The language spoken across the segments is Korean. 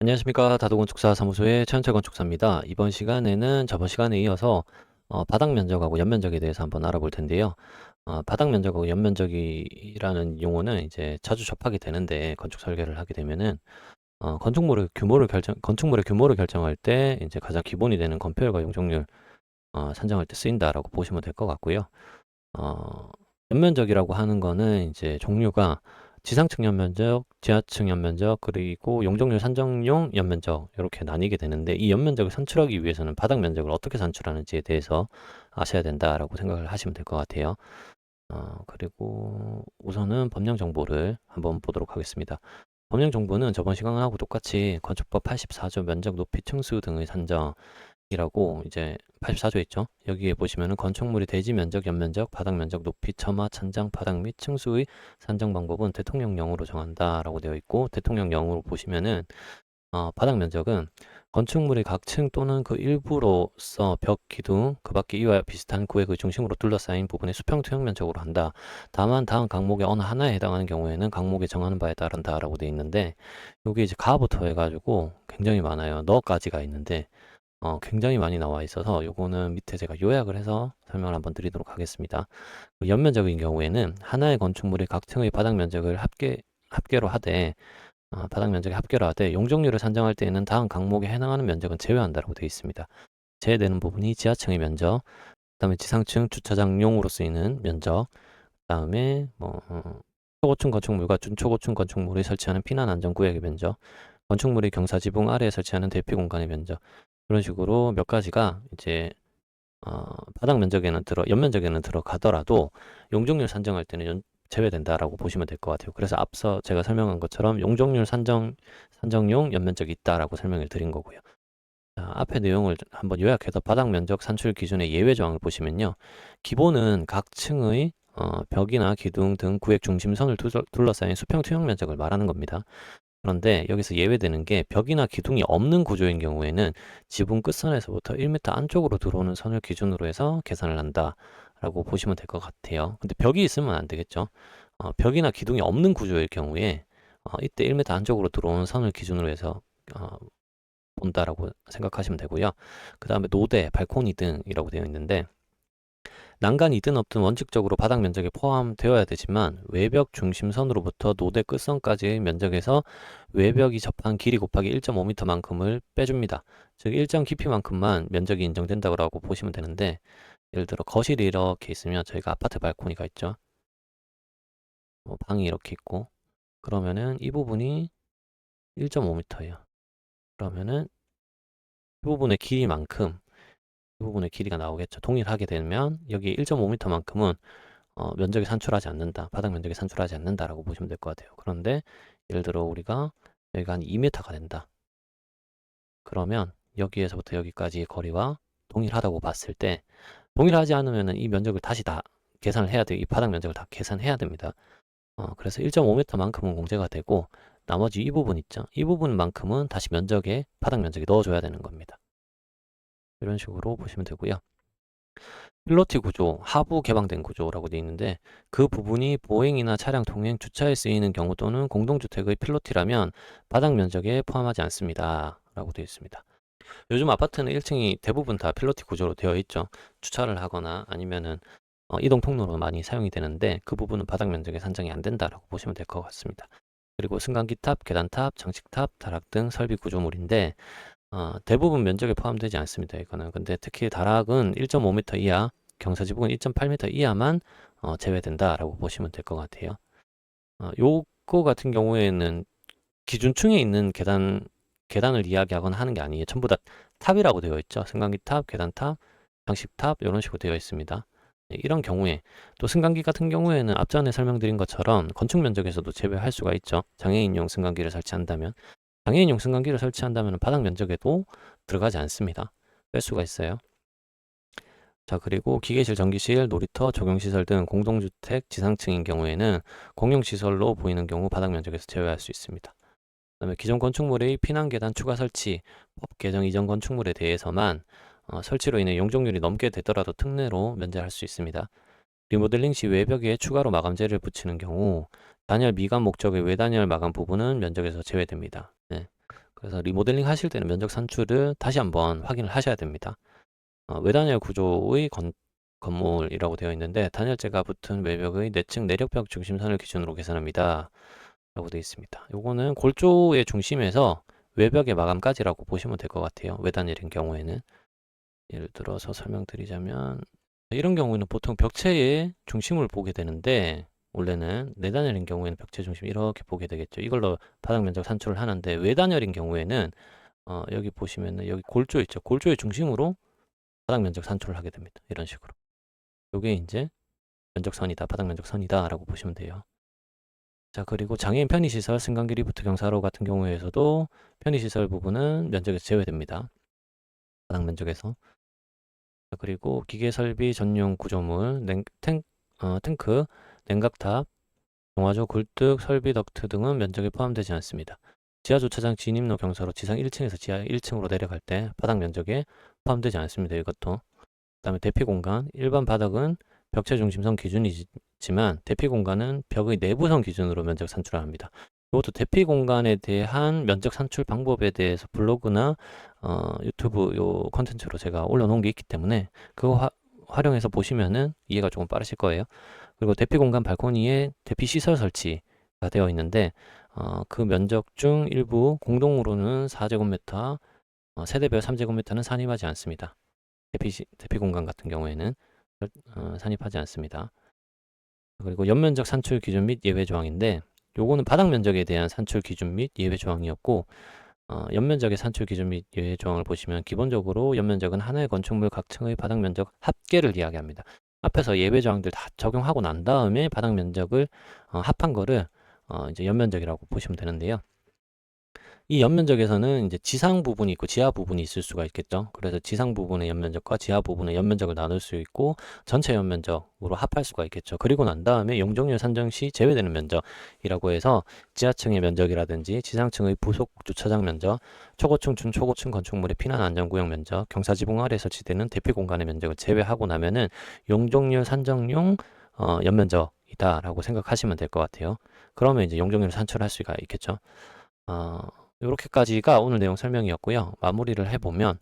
안녕하십니까. 다도건축사 사무소의 최현철 건축사입니다. 이번 시간에는 저번 시간에 이어서 바닥 면적하고 연면적에 대해서 한번 알아볼 텐데요. 바닥 면적하고 연면적이라는 용어는 이제 자주 접하게 되는데, 건축 설계를 하게 되면은 건축물의 규모를 결정할 때 이제 가장 기본이 되는 건폐율과 용적률 산정할 때 쓰인다라고 보시면 될 것 같고요. 어, 연면적이라고 하는 거는 이제 종류가 지상층 연면적, 지하층 연면적, 그리고 용적률 산정용 연면적 이렇게 나뉘게 되는데, 이 연면적을 산출하기 위해서는 바닥 면적을 어떻게 산출하는지에 대해서 아셔야 된다라고 생각을 하시면 될 것 같아요. 그리고 우선은 법령 정보를 한번 보도록 하겠습니다. 법령 정보는 저번 시간하고 똑같이 건축법 84조 면적, 높이, 층수 등의 산정 이라고 이제 84조 있죠. 여기에 보시면은 건축물의 대지 면적, 연면적, 바닥 면적, 높이, 처마, 천장, 바닥 및 층수의 산정 방법은 대통령령으로 정한다라고 되어 있고, 대통령령으로 보시면은 바닥 면적은 건축물의 각 층 또는 그 일부로서 벽, 기둥, 그 밖에 이와 비슷한 구획의 중심으로 둘러싸인 부분의 수평 투영 면적으로 한다. 다만 다음 강목의 어느 하나에 해당하는 경우에는 강목에 정하는 바에 따른다라고 되어 있는데, 여기 이제 가부터 해가지고 굉장히 많아요. 너까지가 있는데 굉장히 많이 나와 있어서 요거는 밑에 제가 요약을 해서 설명을 한번 드리도록 하겠습니다. 그 연면적인 경우에는 하나의 건축물의 각 층의 바닥 면적을 합계로 하되 바닥 면적에 합계로 하되 용적률을 산정할 때에는 다음 강목에 해당하는 면적은 제외한다라고 되어 있습니다. 제외되는 부분이 지하층의 면적, 그다음에 지상층 주차장용으로 쓰이는 면적, 그다음에 초고층 건축물과 준초고층 건축물이 설치하는 피난 안전 구역의 면적, 건축물의 경사 지붕 아래에 설치하는 대피 공간의 면적, 그런 식으로 몇 가지가 이제 바닥 면적에는 연면적에는 들어가더라도 용적률 산정할 때는 제외된다라고 보시면 될 것 같아요. 그래서 앞서 제가 설명한 것처럼 용적률 산정용 연면적이 있다라고 설명을 드린 거고요. 자, 앞의 내용을 한번 요약해서 바닥 면적 산출 기준의 예외 조항을 보시면요. 기본은 각 층의 벽이나 기둥 등 구획 중심선을 둘러싸인 수평 투영 면적을 말하는 겁니다. 그런데 여기서 예외되는 게, 벽이나 기둥이 없는 구조인 경우에는 지붕 끝선에서부터 1m 안쪽으로 들어오는 선을 기준으로 해서 계산을 한다라고 보시면 될 것 같아요. 근데 벽이 있으면 안 되겠죠. 벽이나 기둥이 없는 구조일 경우에 이때 1m 안쪽으로 들어오는 선을 기준으로 해서 본다라고 생각하시면 되고요. 그 다음에 노대, 발코니 등이라고 되어 있는데, 난간이든 없든 원칙적으로 바닥 면적에 포함되어야 되지만, 외벽 중심선으로부터 노대 끝선까지의 면적에서 외벽이 접한 길이 곱하기 1.5m만큼을 빼줍니다. 즉 일정 깊이만큼만 면적이 인정된다고 보시면 되는데, 예를 들어 거실이 이렇게 있으면 저희가 아파트 발코니가 있죠. 방이 이렇게 있고, 그러면은 이 부분이 1.5m예요. 그러면은 이 부분의 길이만큼, 이 부분의 길이가 나오겠죠. 동일하게 되면 여기 1.5m만큼은 면적이 산출하지 않는다. 바닥 면적이 산출하지 않는다라고 보시면 될 것 같아요. 그런데 예를 들어 우리가 여기가 한 2m가 된다. 그러면 여기에서부터 여기까지의 거리와 동일하다고 봤을 때, 동일하지 않으면 이 면적을 다시 다 계산을 해야 돼요. 이 바닥 면적을 다 계산해야 됩니다. 그래서 1.5m만큼은 공제가 되고, 나머지 이 부분 있죠. 이 부분만큼은 다시 바닥 면적에 넣어줘야 되는 겁니다. 이런 식으로 보시면 되고요. 필로티 구조, 하부 개방된 구조라고 되어 있는데, 그 부분이 보행이나 차량 통행, 주차에 쓰이는 경우 또는 공동주택의 필로티라면 바닥 면적에 포함하지 않습니다. 라고 되어 있습니다. 요즘 아파트는 1층이 대부분 다 필로티 구조로 되어 있죠. 주차를 하거나 아니면은 이동 통로로 많이 사용이 되는데, 그 부분은 바닥 면적에 산정이 안 된다라고 보시면 될 것 같습니다. 그리고 승강기탑, 계단탑, 장식탑, 다락 등 설비 구조물인데, 대부분 면적에 포함되지 않습니다. 이거는. 근데 특히 다락은 1.5m 이하, 경사지붕은 1.8m 이하만 제외된다라고 보시면 될 것 같아요. 요거 같은 경우에는 기준층에 있는 계단을 이야기하거나 하는 게 아니에요. 전부 다 탑이라고 되어 있죠. 승강기 탑, 계단 탑, 장식탑 이런 식으로 되어 있습니다. 네, 이런 경우에 또 승강기 같은 경우에는 앞전에 설명드린 것처럼 건축 면적에서도 제외할 수가 있죠. 장애인용 승강기를 설치한다면. 장애인용 승강기를 설치한다면 바닥 면적에도 들어가지 않습니다. 뺄 수가 있어요. 자, 그리고 기계실, 전기실, 놀이터, 적용시설 등 공동주택 지상층인 경우에는 공용시설로 보이는 경우 바닥 면적에서 제외할 수 있습니다. 그다음에 기존 건축물의 피난계단 추가 설치, 법 개정 이전 건축물에 대해서만 설치로 인해 용적률이 넘게 되더라도 특례로 면제할 수 있습니다. 리모델링 시 외벽에 추가로 마감재를 붙이는 경우 단열 미감 목적의 외단열 마감 부분은 면적에서 제외됩니다. 네. 그래서 리모델링 하실 때는 면적 산출을 다시 한번 확인을 하셔야 됩니다. 외단열 구조의 건물이라고 되어 있는데 단열재가 붙은 외벽의 내층 내력벽 중심선을 기준으로 계산합니다. 라고 되어 있습니다. 요거는 골조의 중심에서 외벽의 마감까지라고 보시면 될 것 같아요. 외단열인 경우에는. 예를 들어서 설명드리자면 이런 경우에는 보통 벽체의 중심을 보게 되는데 원래는 내단열인 경우에는 벽체 중심 이렇게 보게 되겠죠. 이걸로 바닥 면적 산출을 하는데 외단열인 경우에는 여기 보시면은 여기 골조 있죠. 골조의 중심으로 바닥 면적 산출을 하게 됩니다. 이런 식으로. 요게 이제 면적선이다, 바닥 면적선이다라고 보시면 돼요. 자, 그리고 장애인 편의시설, 승강기 리프트 경사로 같은 경우에서도 편의시설 부분은 면적에서 제외됩니다. 바닥 면적에서. 자, 그리고 기계설비 전용 구조물, 탱크, 냉각탑, 동화조 굴뚝, 설비 덕트 등은 면적에 포함되지 않습니다. 지하주차장 진입로 경사로 지상 1층에서 지하 1층으로 내려갈 때 바닥 면적에 포함되지 않습니다. 이것도. 그다음에 대피 공간, 일반 바닥은 벽체 중심선 기준이지만 대피 공간은 벽의 내부선 기준으로 면적 산출을 합니다. 이것도 대피 공간에 대한 면적 산출 방법에 대해서 블로그나 유튜브 요 컨텐츠로 제가 올려놓은 게 있기 때문에 그거 활용해서 보시면은 이해가 조금 빠르실 거예요. 그리고 대피 공간 발코니에 대피 시설 설치가 되어 있는데 그 면적 중 일부 공동으로는 4제곱미터, 세대별 3제곱미터는 산입하지 않습니다. 대피 공간 같은 경우에는 산입하지 않습니다. 그리고 연면적 산출 기준 및 예외 조항인데 요거는 바닥 면적에 대한 산출 기준 및 예외 조항이었고 연면적의 산출 기준 및 예외 조항을 보시면 기본적으로 연면적은 하나의 건축물 각 층의 바닥 면적 합계를 이야기합니다. 앞에서 예외 조항들 다 적용하고 난 다음에 바닥 면적을 합한 거를 이제 연면적이라고 보시면 되는데요. 이 연면적에서는 이제 지상 부분이 있고 지하 부분이 있을 수가 있겠죠. 그래서 지상 부분의 연면적과 지하 부분의 연면적을 나눌 수 있고 전체 연면적으로 합할 수가 있겠죠. 그리고 난 다음에 용적률 산정 시 제외되는 면적이라고 해서 지하층의 면적이라든지 지상층의 부속 주차장 면적, 초고층, 중초고층 건축물의 피난 안전구역 면적, 경사지붕 아래 설치되는 대피 공간의 면적을 제외하고 나면은 용적률 산정용 연면적이다라고 생각하시면 될 것 같아요. 그러면 이제 용적률을 산출할 수가 있겠죠. 요렇게까지가 오늘 내용 설명이었고요. 마무리를 해보면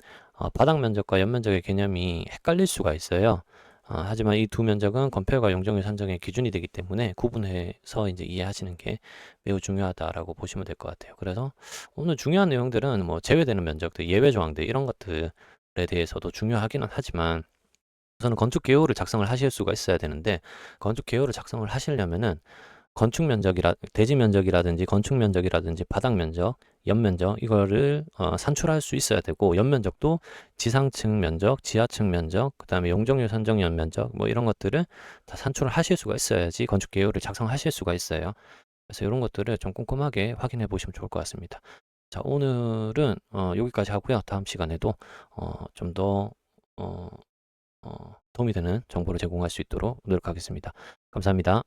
바닥 면적과 연면적의 개념이 헷갈릴 수가 있어요. 하지만 이 두 면적은 건폐율과 용적률 산정의 기준이 되기 때문에 구분해서 이제 이해하시는 게 매우 중요하다라고 보시면 될 것 같아요. 그래서 오늘 중요한 내용들은 뭐 제외되는 면적들, 예외 조항들 이런 것들에 대해서도 중요하기는 하지만 우선은 건축 개요를 작성을 하실 수가 있어야 되는데 건축 개요를 작성을 하시려면은 건축 면적이라 대지 면적이라든지 건축 면적이라든지 바닥 면적, 연면적 이거를 산출할 수 있어야 되고 연면적도 지상층 면적, 지하층 면적, 그다음에 용적률 산정 연면적 뭐 이런 것들을 다 산출을 하실 수가 있어야지 건축 개요를 작성하실 수가 있어요. 그래서 이런 것들을 좀 꼼꼼하게 확인해 보시면 좋을 것 같습니다. 자, 오늘은 여기까지 하고요. 다음 시간에도 좀더 도움이 되는 정보를 제공할 수 있도록 노력하겠습니다. 감사합니다.